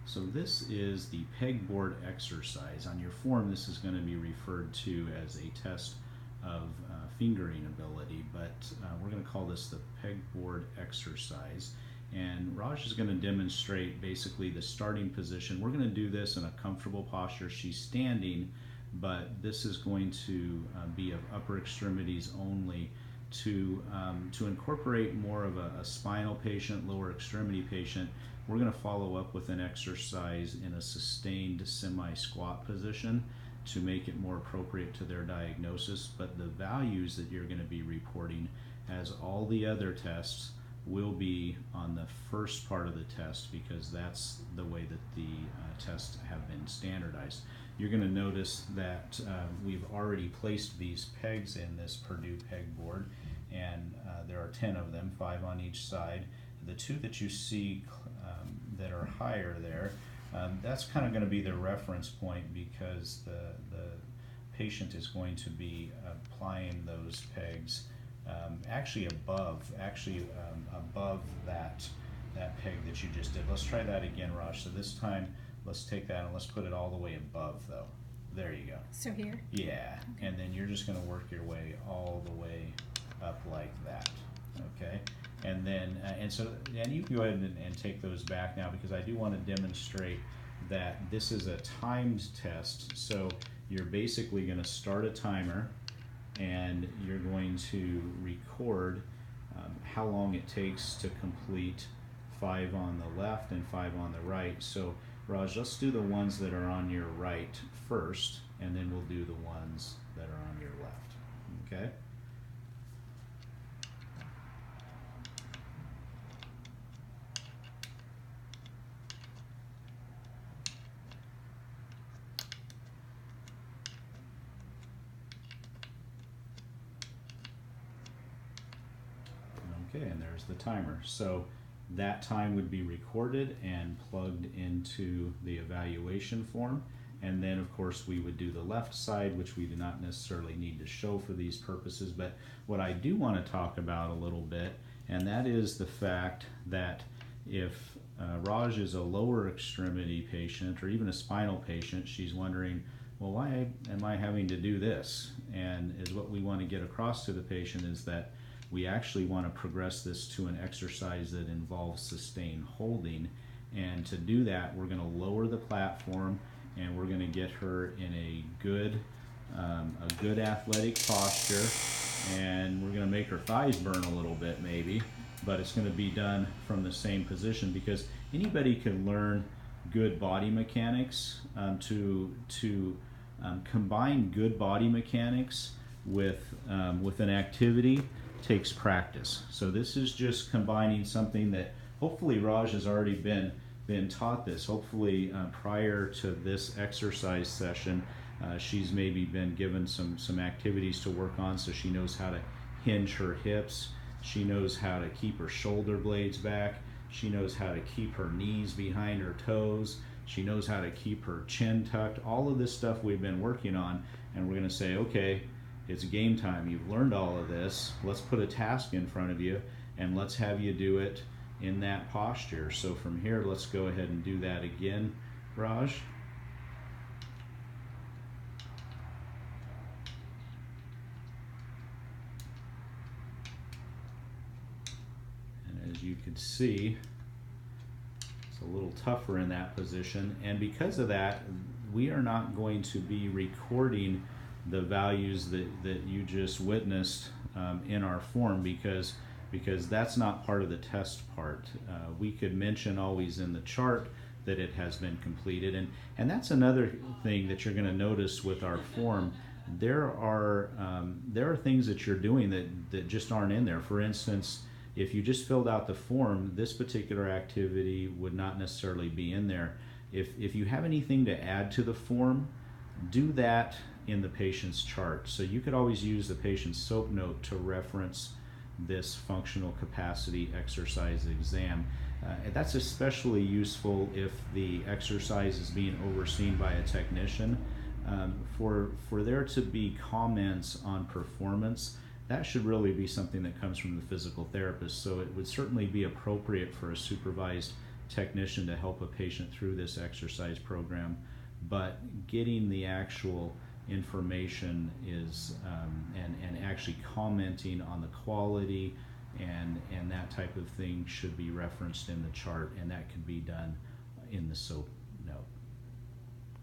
So this is the pegboard exercise. On your form, this is going to be referred to as a test of fingering ability, but we're going to call this the pegboard exercise. And Raj is going to demonstrate basically the starting position. We're going to do this in a comfortable posture. She's standing, but this is going to be of upper extremities only to incorporate more of a spinal patient, lower extremity patient. We're going to follow up with an exercise in a sustained semi-squat position to make it more appropriate to their diagnosis, but the values that you're going to be reporting, as all the other tests, will be on the first part of the test because that's the way that the tests have been standardized. You're going to notice that we've already placed these pegs in this Purdue pegboard, and there are 10 of them, 5 on each side. The two that you see that are higher there, that's kind of going to be the reference point because the patient is going to be applying those pegs actually above that peg that you just did. Let's try that again, Raj. So this time, let's take that and let's put it all the way above, though. There you go. So here? Yeah, okay. And then you're just going to work your way all the way up like that, okay? And then, and you can go ahead and take those back now because I do want to demonstrate that this is a timed test. So you're basically going to start a timer and you're going to record how long it takes to complete 5 on the left and 5 on the right. So Raj, let's do the ones that are on your right first, and then we'll do the ones that are on your left, okay? Okay, and there's the timer. So that time would be recorded and plugged into the evaluation form. And then, of course, we would do the left side, which we do not necessarily need to show for these purposes. But what I do want to talk about a little bit, and that is the fact that if Raj is a lower extremity patient or even a spinal patient, she's wondering, well, why am I having to do this? And is what we want to get across to the patient is that we actually want to progress this to an exercise that involves sustained holding. And to do that, we're going to lower the platform and we're going to get her in a good athletic posture. And we're going to make her thighs burn a little bit maybe, but it's going to be done from the same position because anybody can learn good body mechanics. To combine good body mechanics with an activity takes practice. So this is just combining something that hopefully Raj has already been taught this. Hopefully prior to this exercise session, she's maybe been given some activities to work on so she knows how to hinge her hips. She knows how to keep her shoulder blades back. She knows how to keep her knees behind her toes. She knows how to keep her chin tucked. All of this stuff we've been working on, and we're going to say, okay, it's game time. You've learned all of this. Let's put a task in front of you and let's have you do it in that posture. So from here, let's go ahead and do that again, Raj. And as you can see, it's a little tougher in that position. And because of that, we are not going to be recording the values that you just witnessed in our form because that's not part of the test part. We could mention always in the chart that it has been completed, and that's another thing that you're going to notice with our form. There are things that you're doing that just aren't in there. For instance, if you just filled out the form, this particular activity would not necessarily be in there. If you have anything to add to the form, do that in the patient's chart. So you could always use the patient's SOAP note to reference this functional capacity exercise exam. And that's especially useful if the exercise is being overseen by a technician. For there to be comments on performance, that should really be something that comes from the physical therapist. So it would certainly be appropriate for a supervised technician to help a patient through this exercise program, but getting the actual information is and actually commenting on the quality and that type of thing should be referenced in the chart, and that can be done in the SOAP note.